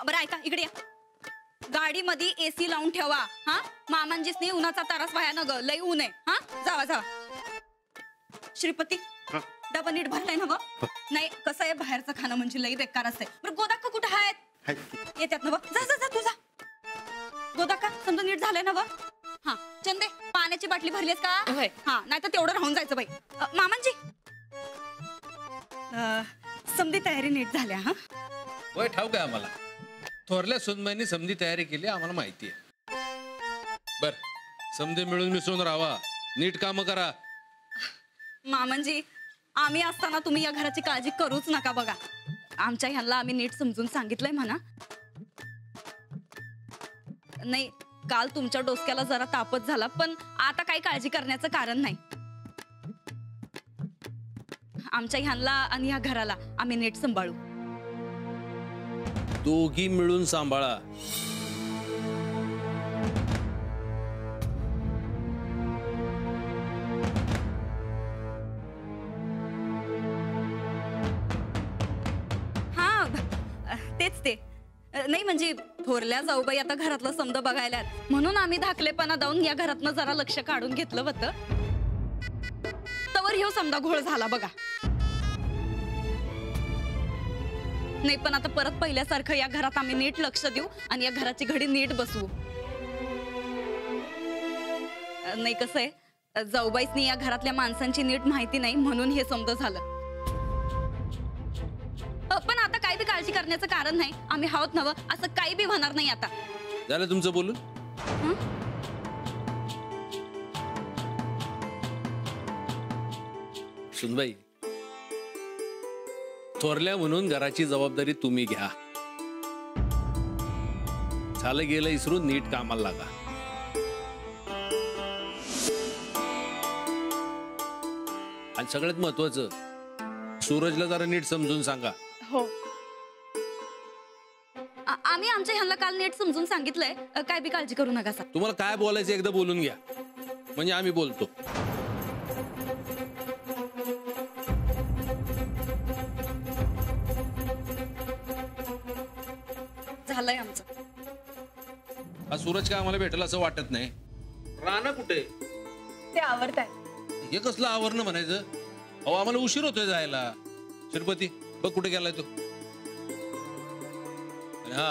बरं ऐका, इकडे या. गाडीमध्ये एसी लावून ठेवा. हा, मामांजीसनी उन्हाचा त्रास व्हाया न ग, लई ऊन आहे. हा, जावा जावा. श्रीपती, डबा नीट भरलाय ना ग? नाही, कसं आहे, बाहेरचं खाणं म्हणजे लई बेकार असते. बरं गोदाक्का कुठं आहेत? येतात ना ग? जा जा जा, तू जा. गोदाक्का समजा नीट झालंय ना ग? हा, चंदे पाण्याची बाटली भरलीस का? हा, नाही तर तेवढं राहून जायचं बाई. मामांजी, समधी तयारी नीट झाल्या. हा वय ठाऊक आहे आम्हाला. थोरल्या सुनबाईंनी समधी तयारी केली, आम्हाला माहिती आहे. बर, समधी मिळून मिसळून राहा, नीट काम करा. मामांजी, आम्ही असताना तुम्ही या घराची काळजी करूच नका बघा. आमच्या ह्यांना आम्ही नीट समजून सांगितलंय म्हणा. नाही, काल तुमच्या डोसक्याला जरा तापच झाला, पण आता काही काळजी करण्याचं कारण नाही. आमच्या ह्यांना आणि या घराला आम्ही नीट सांभाळू. दोघी मिळून सांभाळा. हा, तेच ते. नाही म्हणजे थोरल्या जाऊबाई आता घरातलं समद बघायला, म्हणून आम्ही धाकलेपणा जाऊन या घरातनं जरा लक्ष काढून घेतलं होतं. तवर ह्यो समजा घोळ झाला बघा. नाही, पण आता परत पहिल्यासारखं या घरात आम्ही नीट लक्ष देऊ आणि या घराची घडी नीट बसवू. नाही, कसं आहे, जाऊबाईसनी या घरातल्या माणसांची नीट माहिती नाही म्हणून हे समज झालं. पण आता काही बी काळजी करण्याचं कारण नाही. आम्ही आहोत नवं, असं काही बी होणार नाही. आता झालं तुमचं बोलून? सुनबाई, थोरल्या म्हणून घराची जबाबदारी तुम्ही घ्या. झालं गेलं इसरून नीट कामाला लागा. आणि सगळ्यात महत्वाचं, सूरजला जरा नीट समजून सांगा. हो, आम्ही आमच्या ह्यांना काल नीट समजून सांगितलंय. काय बी काळजी करू नका. तुम्हाला काय बोलायचं एकदा बोलून घ्या, म्हणजे आम्ही बोलतो. झालंय आमचं. हा सूरज काय आम्हाला भेटेल असं वाटत नाही. राणा कुठे? ते आवरताय. हे कसलं आवरणं म्हणायचं? अहो, आम्हाला उशीर होतोय जायला. श्रीपती, बघ कुठे गेलाय तो. हा,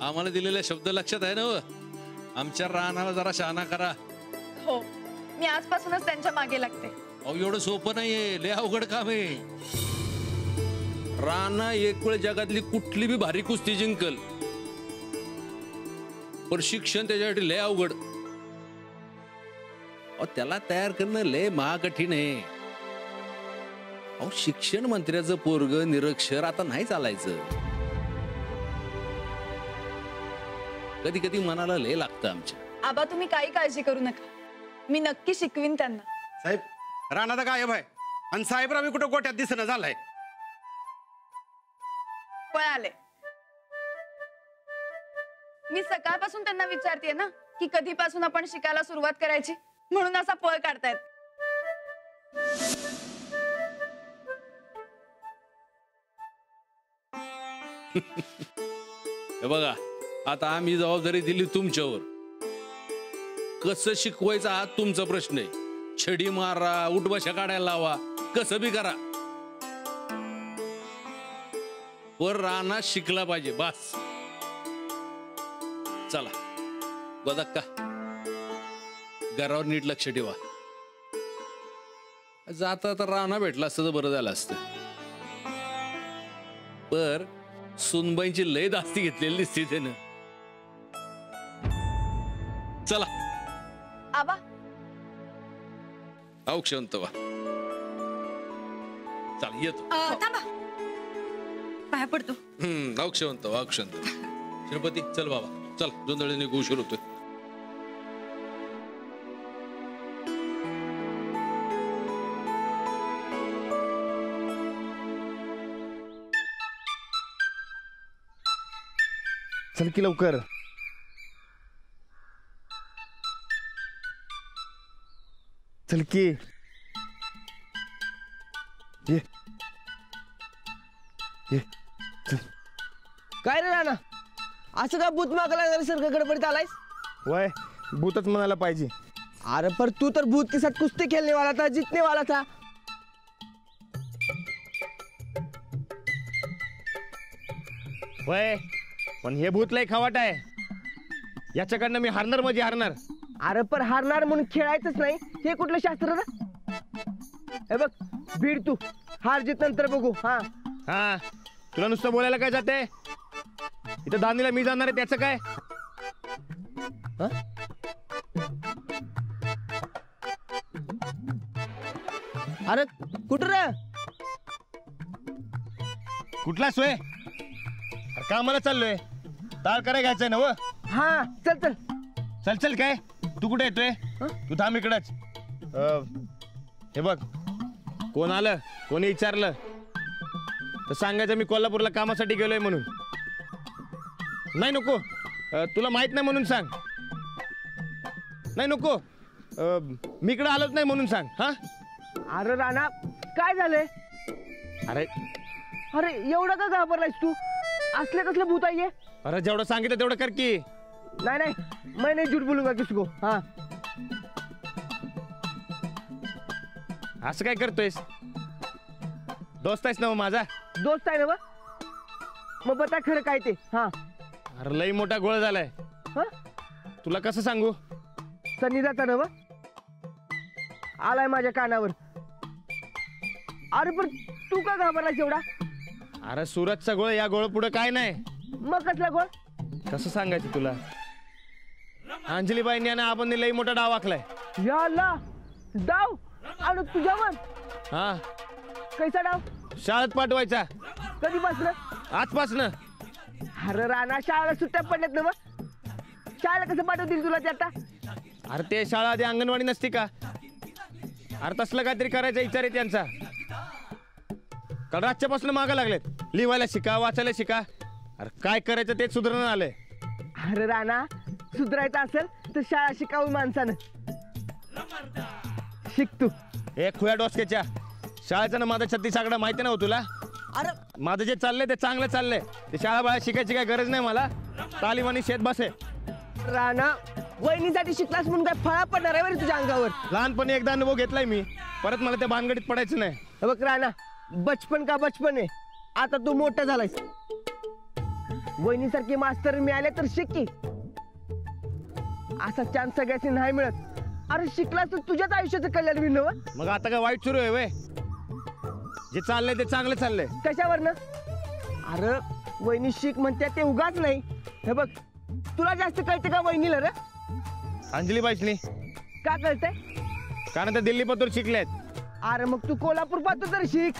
आम्हाला दिलेला शब्द लक्षात आहे ना? आमच्या रानाला जरा शहाणा करा. हो, मी आजपासूनच त्यांच्या मागे लागते. अहो, एवढं सोपं नाहीये, लय अवघड काम आहे. राणा एक वेळ जगातली कुठली बी भारी कुस्ती जिंकल, पण शिक्षण त्याच्यासाठी लय अवघड. अहो, त्याला तयार करणं लय महाकठीण आहे. अहो, शिक्षण मंत्र्याचं पोरग निरक्षर आता नाही चालायचं. कधी कधी मनाला लय लागतं आमच्या. आबा, तुम्ही काही काळजी करू नका, मी नक्की शिकवीन त्यांना. साहेब, राणा गायब आहे आणि साहेबराव कुठं गोट्यात दिसणं झालाय. पळाले. मी सकाळपासून त्यांना विचारतेय ना की कधीपासून आपण शिकायला सुरुवात करायची, म्हणून असा पळ काढतायत. हे बघा, आता आम्ही जबाबदारी दिली तुमच्यावर. कसं शिकवायचा हा तुमचा प्रश्न आहे. छडी मारा, उठबशा काढायला लावा, कसं बी करा, वर राणा शिकला पाहिजे बस. चला गोदाक्का, घरावर नीट लक्ष ठेवा. जाता तर राणा भेटला असतं तर बरं झालं असतं. पर सुनबाईंची लय दास्ती घेतलेली दिसते त्यानं. चला आबा, औक्षंत वा. चल येतो. थांबा, पाया पडतो. औक्षवंत वा, औक्षंत. श्रीपती, चल बाबा, चल, जोंधळीने उशीर होतोय. चल की लवकर. चल की. ये ये चल. काय रे राणा, असं का भूत मागायला सारखं गडबडीत आलायस? वय भूतच म्हणायला पाहिजे. अरे पर तू तर भूत के साथ कुश्ती खेलने वाला था, जीतने वाला था. वय पण हे भूत लय खवाट आहे. याच्याकडनं मी हारणार म्हणजे हारणार. अरे पर हारणार म्हणून खेळायचंच नाही, हे कुठलं शास्त्र ना? हे बघ भीड तू, हार जीत नंतर बघू. हा हा तुला नुसतं बोलायला काय जाते? इथं दानीला मी जाणार आहे त्याचं काय? अरे कुठं रे? कुठला सोय? कामाला चाललोय. ताळ कराय घ्यायचंय ना? व हा चल चल. चल चल काय तू कुठे येतोय? तू थांब इकडच. हे बघ कोण आलं कोणी विचारलं तर सांगायचं मी कोल्हापूरला कामासाठी गेलोय म्हणून. नाही नको. तुला माहित नाही म्हणून सांग. नाही नको. मी इकडे आलोच नाही म्हणून सांग. हा अरे राणा काय झालंय? अरे अरे एवढं का घाबरलायस तू? असले कसले भूत आहे? अरे जेवढं सांगितलं तेवढं कर की. नहीं नहीं मैं नहीं झूठ बोलूंगा किसको. हाँ असं काय करतोयस? दोस्त आहेस ना हो माझा? दोस्त आहे ना बा? मग बता खरं काय ते. हाँ अरे लई मोठा गोळ झालाय. हाँ तुला कसं सांगू? सनी जाता ना बा? आलाय माझ्या कानावर. अरे पण तू का घाबरलायस एवढा? अरे सुरतचा गोळ या गोळ पुढे काय नाही. मग कसला गोळ? कसं सांगायचं तुला? अंजलीबाईंनी आणि आपण लई मोठा डाव आखलाय. या अल्लाह, डाव आणि तुझ्यावर? हा कैसा डाव? शाळेत पाठवायचा. कधीपासून? आजपासनं. अरे राणा शाळेला सुट्ट्या पडल्यात ना मग? शाळेला कसं पाठवतील तुला ते आता? अरे ते शाळा आधी अंगणवाडी नसती का? अरे तसलं काहीतरी करायचा विचार आहे त्यांचा. काल रातच्यापासून मागं लागलेत. लिहायला शिका वाचायला शिका. अरे काय करायचं तेच सुधारणा आलंय. अरे राणा सुधारायचं असेल तर शाळा शिकावी माणसानं. शिक तू. एक खुया डोसक्याच्या शाळेचं ना माझा 36 आकडा माहिती ना हो तुला? अरे माझं जे चाललंय ते चांगलं चाललंय. ते शाळा बाळा शिकायची काय गरज नाही मला. तालीम आणि शेत बसे. राणा वहिनीसाठी शिकलास म्हणून काय फळा पडणार आहे बरं तुझ्या अंगावर? लहानपणी एकदा अनुभव घेतलाय मी. परत मला त्या भानगडीत पडायचं नाही. हे बघ राणा बचपन का बचपन आहे. आता तू मोठा झालायस. वहिनीसारखी मास्तर मिळाले तर शिक की. असा चान्स सगळ्याशी नाही मिळत. अरे शिकलास तर तुझ्याच आयुष्याचं कल्याण होईल ना? मग आता काय वाईट सुरू आहे वय? जे चाललंय ते चांगलं चाललंय. कशावरनं? अरे वहिनी शिक म्हणते ते उगाच नाही. हे बघ तुला जास्त कळते का वहिनीला रे? अंजली बाईसनी का कळतंय? कारण ते दिल्ली पतूर शिकलेत. अरे मग तू कोल्हापूर पाहतो तर शिक.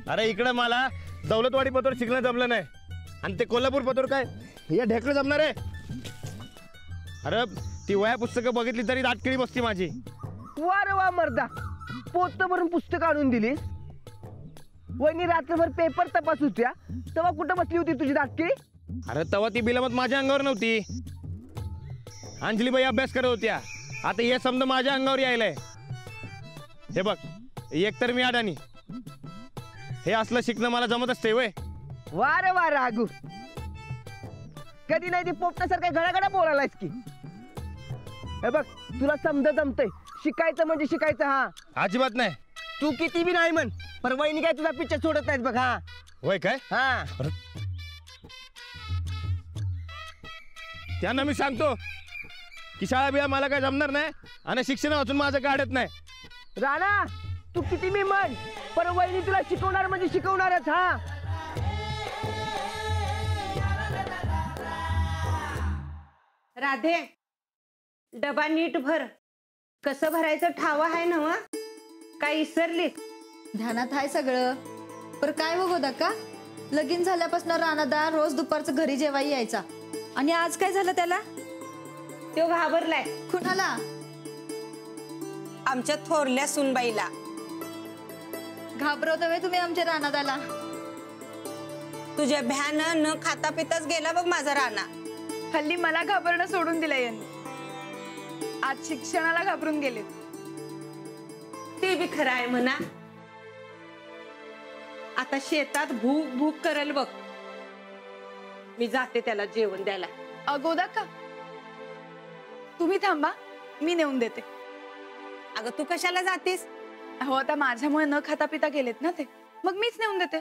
अरे इकडे मला दौलतवाडी पतोर शिकणं जमलं नाही आणि ते कोल्हापूर पतोर काय हे ढेकळं जमणार आहे? अरे ती वया पुस्तकं बघितली तरी दाटकिळी बसती माझी. वा रे वा मर्दा, पोत भरून पुस्तक आणून दिलीस. वहिनी रात्रभर पेपर तपास होत्या तेव्हा कुठं बसली होती तुझी दाटकिळी? अरे तेव्हा ती बिलमत माझ्या अंगावर नव्हती. अंजलीबाई अभ्यास करत होत्या. आता हे समजा माझ्या अंगावर यायलंय. हे बघ एकतर मी अडाणी. हे असलं शिकणं मला जमत असते वय? वा रे वा रागू, कधी नाही ती पोपटासारखा घडाघडा बोलायलायस की. हे बघ तुला समजा जमतंय. शिकायचं म्हणजे शिकायचं. हा अजिबात नाही. तू किती बी नाही म्हण पण वहिनी काय तुझा पिक्चर सोडत नाहीत बघ. हा वय काय? हा त्यांना मी सांगतो की शाळा बिळा मला काय जमणार नाही आणि शिक्षण वाचून माझं काढत नाही. राणा तू किती मी म्हण पण वहिनी तुला शिकवणार म्हणजे शिकवणारच. हा राधे डबा नीट भर. कसं भरायचं ठाव आहे ना? वा काय इसरलीत? ध्यानात आहे सगळं. पर काय बघू का लगीन झाल्यापासून राणादा रोज दुपारचं घरी जेवाई यायचा आणि आज काय झालं त्याला? तो घाबरलाय. कुणाला? आमच्या थोरल्या सुनबाईला. घाबरवता तुम्ही आमच्या राणादाला? तुझ्या भ्यान न खाता पिताच गेला बघ माझा राणा. हल्ली मला घाबरणं सोडून दिलं यांनी. आज शिक्षणाला घाबरून गेले. ते बी खरं आहे म्हणा. आता शेतात भूक भूक करल बघ. मी जाते त्याला जेवण द्यायला. अगोदा का तुम्ही थांबा, मी नेऊन देते. अगं तू कशाला जातेस? हो आता माझ्यामुळे न खाता पिता गेलेत ना ते, मग मीच नेऊन देते.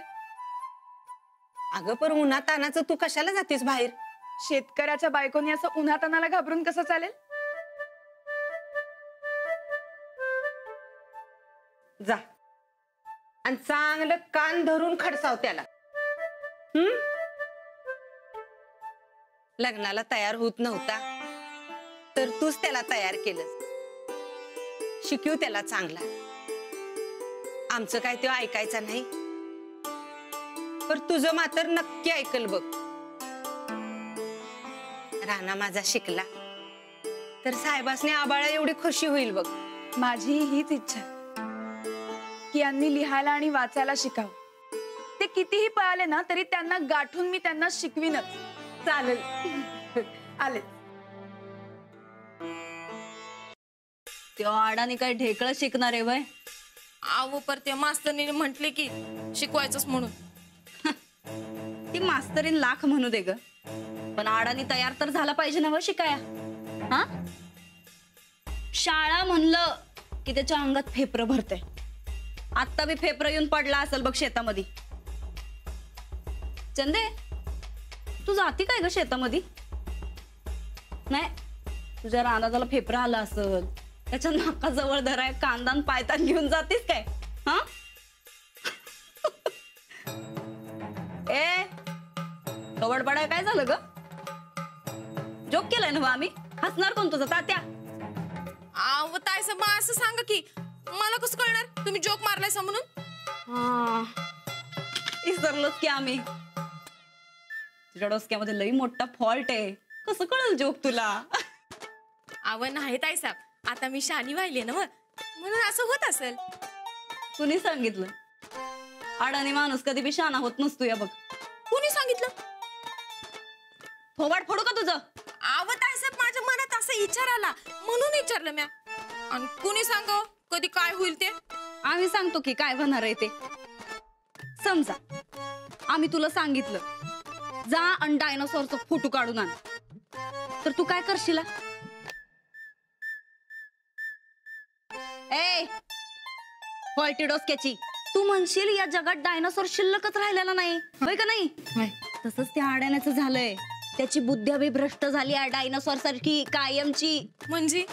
अगं पण उन्हात तानाचं तू कशाला जातेस बाहेर? शेतकऱ्याच्या बायकोनी असं उन्हातानाला घाबरून कसं चालेल? जा आणि चांगलं कान धरून खडसाव त्याला. लग्नाला तयार होत नव्हता तर तूच त्याला तयार केलंस. शिकवू त्याला चांगला. आमचं काय ते ऐकायचं नाही, पण तुझं मात्र नक्की ऐकल बघ. राणा माझा शिकला तर साहेबासने आबाळा एवढी खुशी होईल बघ. माझी हीच इच्छा की यांनी लिहायला आणि वाचायला शिकावं. ते कितीही पळाले ना तरी त्यांना गाठून मी त्यांना शिकवीनच. चालेल. आले. त्यो आडाने काय ढेकळं शिकणार आहे वय? आव पर त्या मास्तरने म्हटले की शिकवायचंच म्हणून. ती मास्तरीन लाख म्हणू दे ग, पण आडानी तयार तर झाला पाहिजे ना व शिकाया. हा शाळा म्हणलं की त्याच्या अंगात फेपर भरते. आत्ता बी फेपर येऊन पडला असेल बघ शेतामध्ये. चंदे तू जाती काय ग शेतामध्ये? नाही तुझ्या रानाला फेपर आला असल, त्याच्या नाकाजवळ धराय कांदान पायतान घेऊन जातीस काय? हा ए कवड पडाय काय झालं ग? जोक केलाय ना आम्ही? हसणार कोण तुझा तात्या? आव ताई सब असं सांगा की मला कसं कळणार तुम्ही जोक मारलायसा म्हणून? हा विसरलोच की आम्ही. तुझ्या डोसक्यामध्ये लई मोठा फॉल्ट आहे, कसं कळल जोक तुला? आव नाही ताई साहेब, आता मी शानी व्हायली ना म्हणून असं होत असेल. कुणी सांगितलं? अडाणी माणूस कधी बी शाना होत नसतो या बघ. कुणी सांगितलं? थोबाड फोडू का तुझं? आव ताई साहेब माझ्या मनात असं विचार आला म्हणून विचारलं म्या. आणि कुणी सांगाव कधी काय होईल ते? आम्ही सांगतो की काय होणार आहे ते. समजा आम्ही तुला सांगितलं जा आणि डायनोसॉरचा फोटो काढून आण, तर तू काय करशील? ए फॉल्टी डोसक्याची, तू म्हणशील या जगात डायनोसॉर शिल्लकच राहिलेला नाही, होय का नाही? तसंच त्या आड्याण्याचं झालंय. त्याची बुद्धी बी भ्रष्ट झाली आहे डायनोसॉर सारखी कायमची. म्हणजे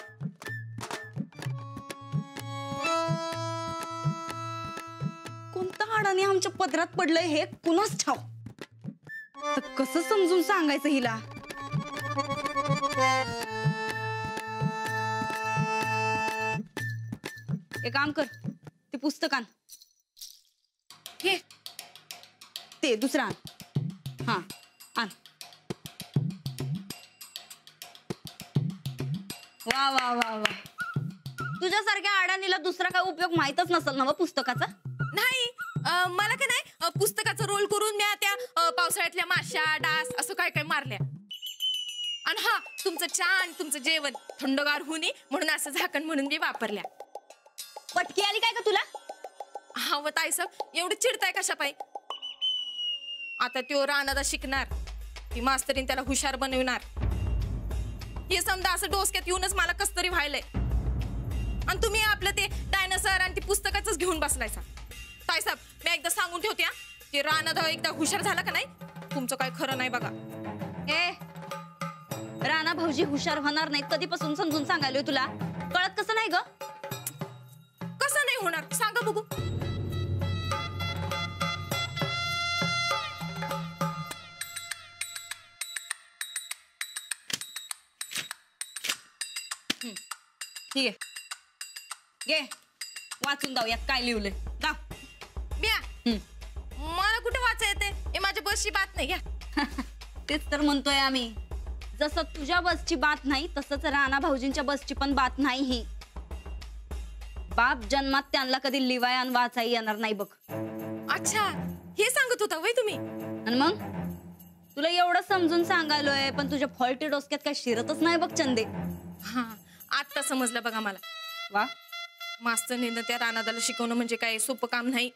कोणतं आडाने आमच्या पदरात पडलंय हे कुणाच ठाव. तर कसं समजून सांगायचं हिला? एक काम कर, ते पुस्तक आण. हे ते दुसरं आण. हा आण. वा वा वा वा, तुझ्यासारख्या आडानीला दुसरा काय उपयोग माहितच नसेल ना व पुस्तकाचा? नाही मला का नाही पुस्तकाचा रोल करून म्या त्या पावसाळ्यातल्या माश्या डास असं काय काय मारल्या. आणि हा तुमचं चहा आणि तुमचं जेवण थंडगार होणे म्हणून असं झाकण म्हणून मी वापरल्या. पटकी आली काय का तुला? हा व ताई साहेब एवढं चिडताय कशा पायी? आता त्यो रानादा शिकणार, ती मास्तरीन त्याला हुशार बनवणार, हे समजा असं डोसक्यात येऊनच मला कस तरी व्हायलंय. आणि तुम्ही आपलं ते डायनोसॉर आणि ती पुस्तकाच घेऊन बसलायचा. ताई साहेब मी एकदा सांगून ठेवते, ते रानादा एकदा हुशार झाला का नाही तुमचं काय खरं नाही बघा. ए राणा भाऊजी हुशार होणार नाही कधीपासून समजून सांगायलोय तुला, कळत कसं नाही ग? कसं नाही होणार सांगा बघू. ठीक आहे घे वाचून दाव यात काय लिहिलंय. दाव बिया मला कुठे वाचा येते? हे माझ्या बसची बात नाही. घ्या तेच तर म्हणतोय आम्ही. जसं तुझ्या बसची बात नाही तसंच राणा भाऊजींच्या बसची पण बात नाही ही. बाप जन्मात त्यांना कधी लिवाय आणि वाचाई येणार नाही बघ. अच्छा हे सांगत होता वय तुम्ही? आणि मग तुला एवढं समजून सांगायलोय पण तुझ्या फॉल्टी डोसक्यात काय शिरतच नाही बघ चंदे. हा आता समजलं बघा मला. वा मास्तरने त्या रानादाला शिकवणं म्हणजे काय सोपं काम नाही,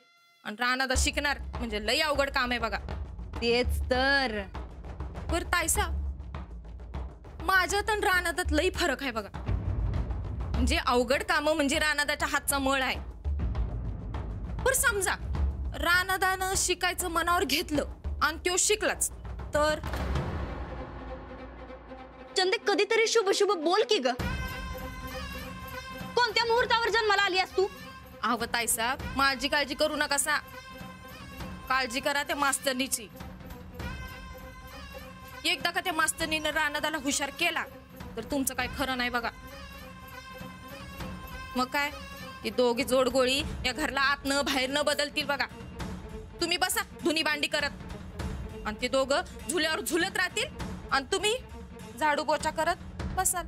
आणि रानादा शिकणार म्हणजे लई अवघड काम आहे बघा. तेच तर बर तायसा, माझ्यात आणि रानादात लई फरक आहे बघा. म्हणजे अवघड काम म्हणजे रानादाच्या हातचा मळ आहे. पर समजा रानादानं शिकायचं मनावर घेतलं आणि तो शिकलाच तर. चंदे कधीतरी शुभ शुभ बोल की ग. कोणत्या मुहूर्तावर जन्माला आली आहेस तू? अहो ताईसाहेब, माझी काळजी करू नका. काळजी करा त्या मास्तरनीची. एकदा का त्या मास्तरनीनं रानादाला हुशार केला तर तुमचं काय खरं नाही बघा. मग काय ती दोघी जोडगोळी या घरला आतनं बाहेरनं बदलतील बघा. तुम्ही बसा धुनी भांडी करत आणि ते दोघं झुल्यावर झुलत राहतील आणि तुम्ही झाडू पोछा करत बसाल.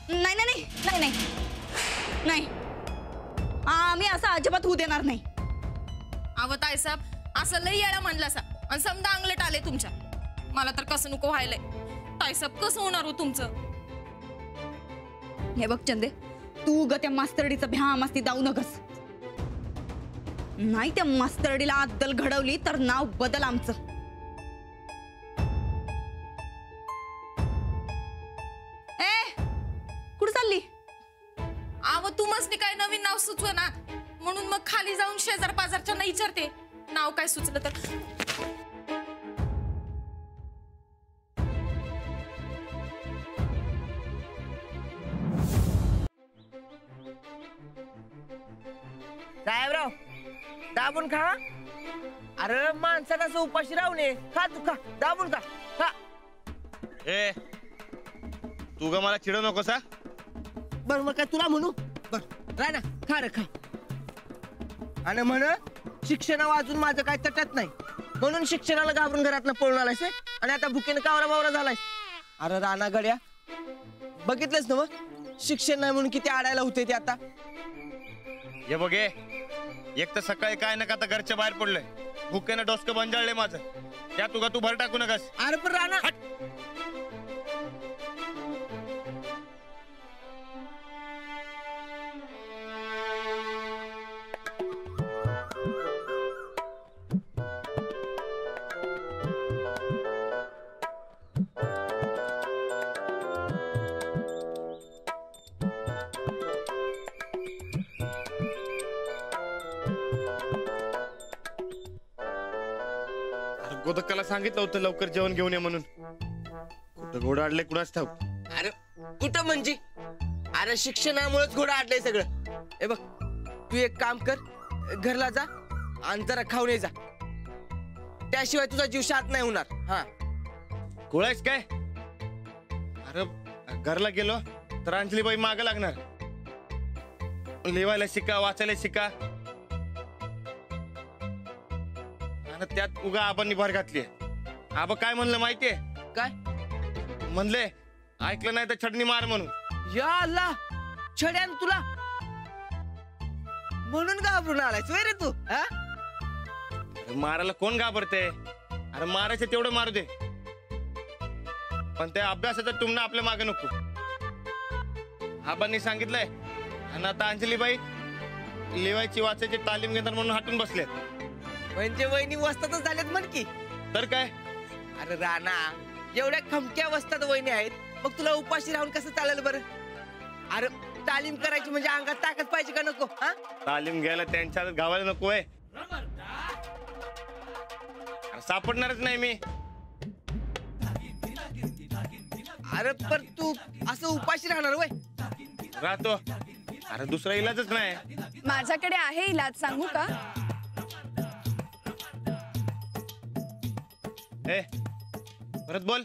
नाही नाही नाही नाही नाही, आम्ही असं अजिबात होऊ देणार नाही. अहो ताईसाहेब, असं लई येळा म्हणला सा आणि समजा अंगलट आले तुमच्या. मला तर कसं नको व्हायलंय. ताईसाहेब कसं होणार हो तुमचं? हे बघ चंदे, तू ग त्या मास्तरडीचं भ्या मस्ती दाऊ नकस. नाही त्या मास्तरडीला अद्दल घडवली तर नाव बदल आमचं. कुठं चालली? अहो तुम्हाला काय नवीन नाव सुचव ना, म्हणून मग खाली जाऊन शेजार पाजारच्यांना विचारते नाव काय सुचलं तर. साहेबराव, दाबून खा. अरे माणसाला असं उपाशी राहू नये. खा तू, खा दाबून खा. खा. ए तू ग मला चिडू नकोस हा. बर मग काय तुला म्हणू? बर राय ना, खा रे खा. आणि म्हण शिक्षणा वाजून माझं काय तटत नाही म्हणून शिक्षणाला घाबरून घरातनं पळून आलायस आणि आता भुकेनं कावरा बावरा झालाय. अरे राणा गड्या, बघितलंच ना मग शिक्षण नाही म्हणून किती आडायला होते ते आता. हे बघे, एक तर सकाळी काय नका आता घरच्या बाहेर पडलोय. भुकेनं डोसकं बंजाळलंय माझं. त्या तुगा तू भर टाकू नकास. अरे पण राणा, गोदक्काला सांगितलं होतं लवकर जेवण घेऊन ये म्हणून. कुठं घोडं अडलंय कुणाच ठाऊक. अरे कुठं म्हणजे? अरे शिक्षणामुळेच घोडा आडलंय सगळं. हे बघ, तू एक काम कर, घरला जा आणि जरा खाऊन ये जा. त्याशिवाय तुझा जीव शांत नाही होणार. हा गोळायच काय? अरे घरला गेलो तर अंजलीबाई माग लागणार. लिवायला शिका, वाचायला शिका. आणि त्यात उगा आबांनी भर घातली. आबा काय म्हणलं माहितीये? काय म्हणले ऐकलं नाही तर छडणी मार म्हणून. या अल्ला, छड्यान तुला म्हणून घाबरून आलायस रे तू? हा? अरे मारायला कोण घाबरते? अरे मारायचं तेवढं मारू दे, पण त्या अभ्यासाचं टुमणं आपल्या मागे नको. आबांनी सांगितलंय आणि आता अंजलीबाई लिवायची वाचायची तालीम घेणार म्हणून हटून बसले. म्हणजे वहिनी वस्तातच झालेत म्हण की. तर काय? अरे राणा, एवढ्या खमक्या वस्तात वहिनी आहेत, मग तुला उपाशी राहून कसं चालेल बरं? अरे तालीम करायची म्हणजे अंगात ताकद पाहिजे का नको? हा, तालीम घ्यायला त्यांच्या गावाला नकोय. सापडणारच नाही मी. अरे पण तू असं उपाशी राहणार वय? राहतो. अरे दुसरा इलाजच नाही. माझ्याकडे आहे इलाज, सांगू का? ए परत बोल.